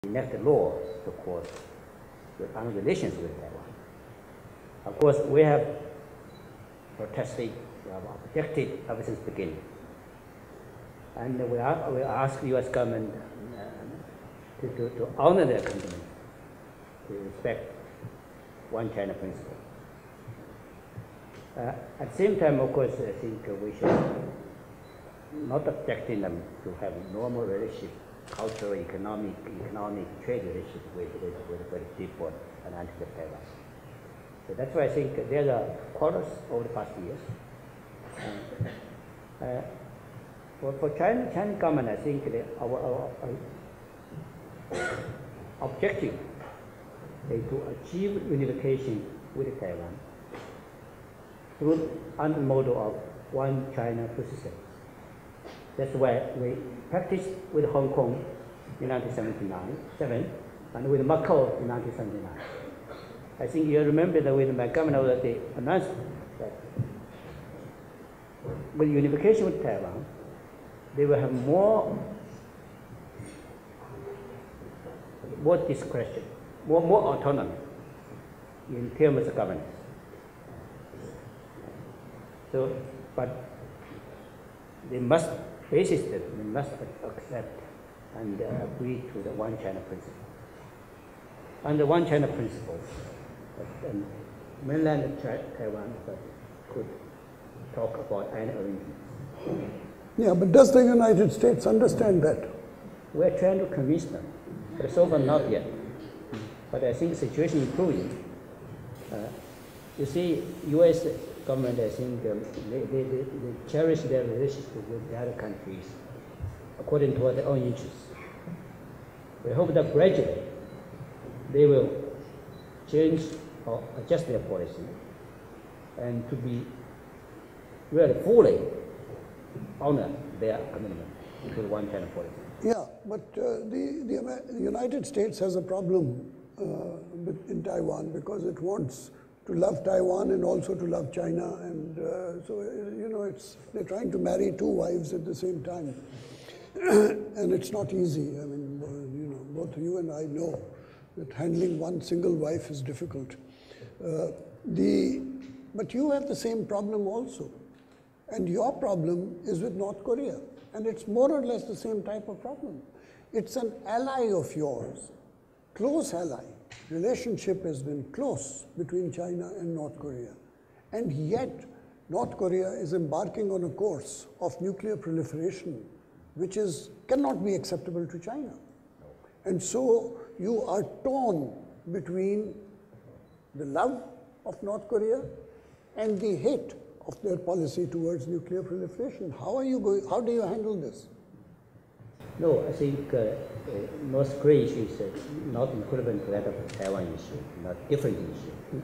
enact laws to cause on relations with Taiwan. Of course, we have protested, we have objected ever since the beginning. And we ask the U.S. government to honor their commitment, to respect one China principle. At the same time, of course, I think we should not objecting them to have normal relationship, cultural, economic trade relationship with very deep border Atlantic of Taiwan. So that's why I think there are quarrels over the past years. For China government, I think our objective is to achieve unification with Taiwan through under the model of one China two systems. That's why we practiced with Hong Kong in 1979, and with Macau in 1979. I think you remember that with my governor that they announced that with unification with Taiwan, they will have more discretion, more autonomy in terms of governance. So, but they must accept and agree to the one China principle. Under one China principle, mainland Taiwan could talk about any arrangements. Yeah, but does the United States understand that? We're trying to convince them, but so far not yet. But I think the situation is improving. You see, U.S. government, I think they cherish their relationship with the other countries according to their own interests. We hope that gradually they will change or adjust their policy and to be really fully honor their commitment to the one China policy. Yeah, but the United States has a problem in Taiwan because it wants to love Taiwan and also to love China, and so you know they're trying to marry two wives at the same time, and it's not easy. I mean, you know, both you and I know that handling one single wife is difficult. But you have the same problem also, and your problem is with North Korea, and it's more or less the same type of problem. It's an ally of yours, close ally. Relationship has been close between China and North Korea. And yet, North Korea is embarking on a course of nuclear proliferation, which cannot be acceptable to China. And so you are torn between the love of North Korea and the hate of their policy towards nuclear proliferation. How do you handle this? No, I think North Korea issue is not equivalent to that of the Taiwan issue, not different issue.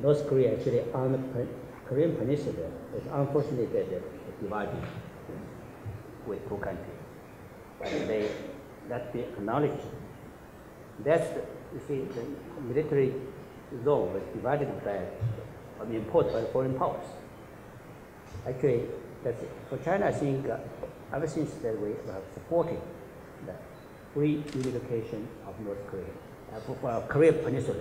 North Korea actually on the Korean Peninsula is unfortunately divided with two countries. But that be acknowledged. That's you see, the military zone was divided imposed by the foreign powers. Actually, that's it. For China, I think ever since that we have supported the free unification of North Korea, for our Korean Peninsula,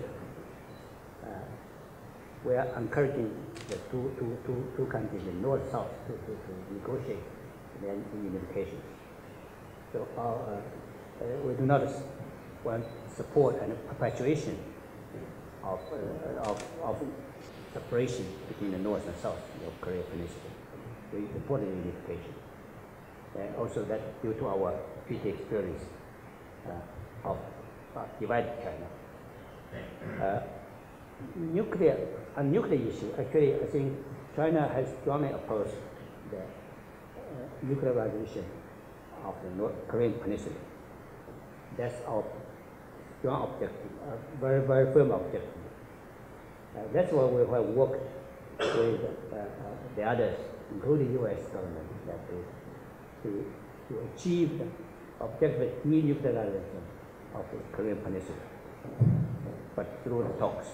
we are encouraging the two countries, the North South, to negotiate their unification. So we do not want support and perpetuation of separation between the North and South of Korean Peninsula. We support the unification. And also that due to our treaty experience of divided China. Nuclear issue, actually I think China has strongly opposed the nuclearization of the North Korean Peninsula. That's our strong objective, very, very firm objective. That's why we have worked with the others, including U.S. government, to achieve the objective of denuclearization of the Korean Peninsula, but through the talks,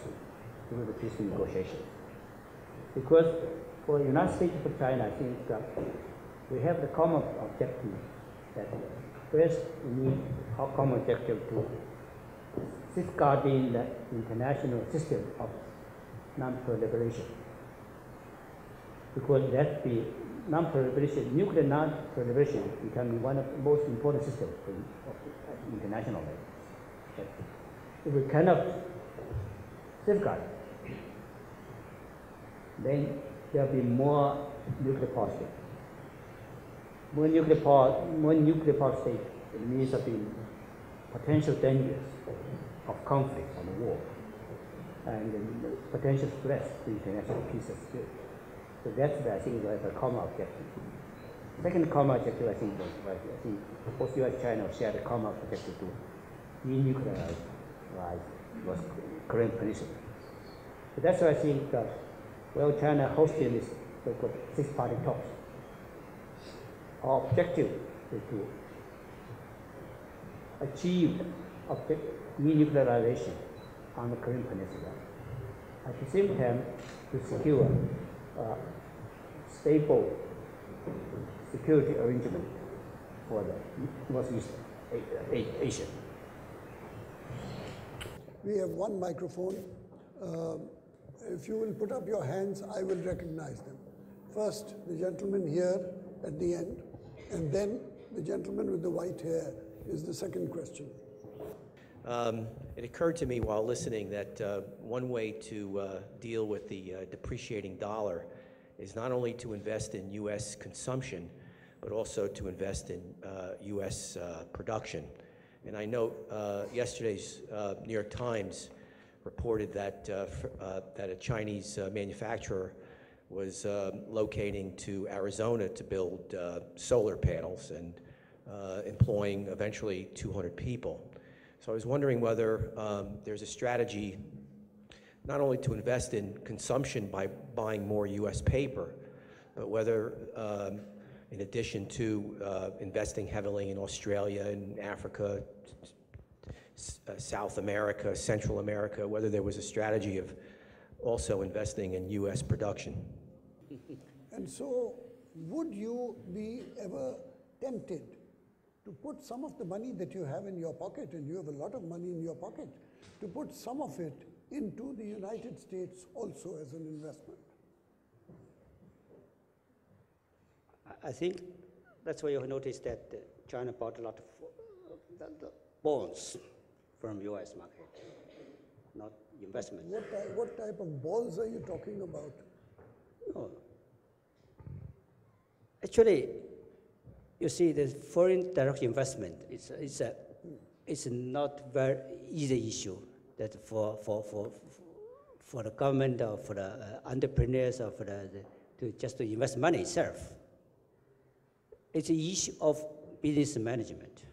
through the peace negotiations. Because for the United States and for China, I think we have the common objective that First, we need our common objective to safeguarding the international system of non-proliferation. Because that the non-proliferation, nuclear non-proliferation becoming one of the most important systems of international level. If we cannot safeguard, then there will be more nuclear power states. More nuclear power states, it means of the potential dangers of conflict and war, and the potential threats to international peace and security. So that's I think the common objective. Second common objective, I think both U.S. and China share the common objective to denuclearize was Korean Peninsula. So that's why I think well, China hosting this so-called six-party talks. Our objective is to achieve denuclearization on the Korean Peninsula. At the same time, to secure stable security arrangement for the Northeast Asia. We have one microphone. If you will put up your hands, I will recognize them. First, the gentleman here at the end, and then the gentleman with the white hair is the second question. It occurred to me while listening that one way to deal with the depreciating dollar is not only to invest in U.S. consumption, but also to invest in U.S. production. And I know yesterday's New York Times reported that that a Chinese manufacturer was locating to Arizona to build solar panels and employing eventually 200 people. So I was wondering whether there's a strategy not only to invest in consumption by buying more U.S. paper, but whether in addition to investing heavily in Australia and Africa, South America, Central America, whether there was a strategy of also investing in U.S. production. And so, would you be ever tempted to put some of the money that you have in your pocket, and you have a lot of money in your pocket, to put some of it into the United States also as an investment? I think that's why you notice that China bought a lot of the bonds from U.S. market, not investment. What type of bonds are you talking about? No. Actually, you see, the foreign direct investment it's not very easy issue that for the government or for the entrepreneurs or for just to invest money itself. It's an issue of business management.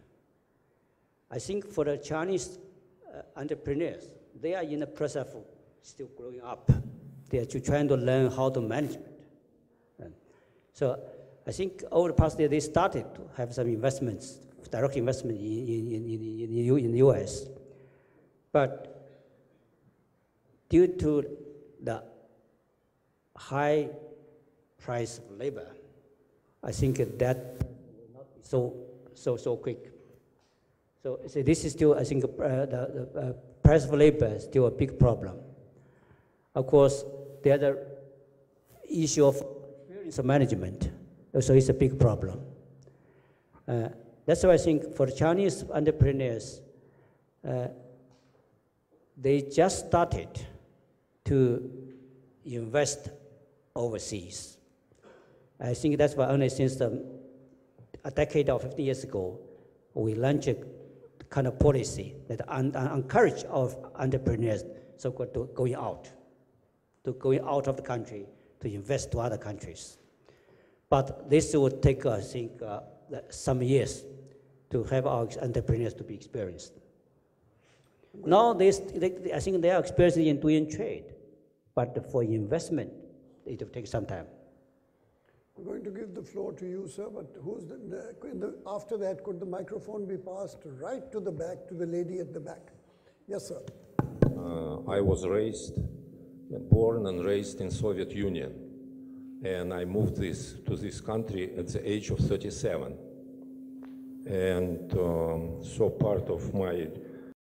I think for the Chinese entrepreneurs, they are in the process of still growing up. They are trying to learn how to manage it. So I think over the past year, they started to have some investments, direct investment in the US. But due to the high price of labor, I think that will not be so quick. So this is still, I think, the price of labor is still a big problem. Of course, the other issue of experience management also is a big problem. That's why I think for the Chinese entrepreneurs, they just started to invest overseas. I think that's why only since a decade or 50 years ago, we launched a kind of policy that encourage our entrepreneurs so-called to going out of the country to invest to other countries. But this would take, I think, some years to have our entrepreneurs to be experienced. Now, I think they are experienced in doing trade, but for investment, it will take some time. I'm going to give the floor to you, sir, but after that, could the microphone be passed right to the back, to the lady at the back? Yes, sir. I was born and raised in Soviet Union, and I moved to this country at the age of 37. And so part of my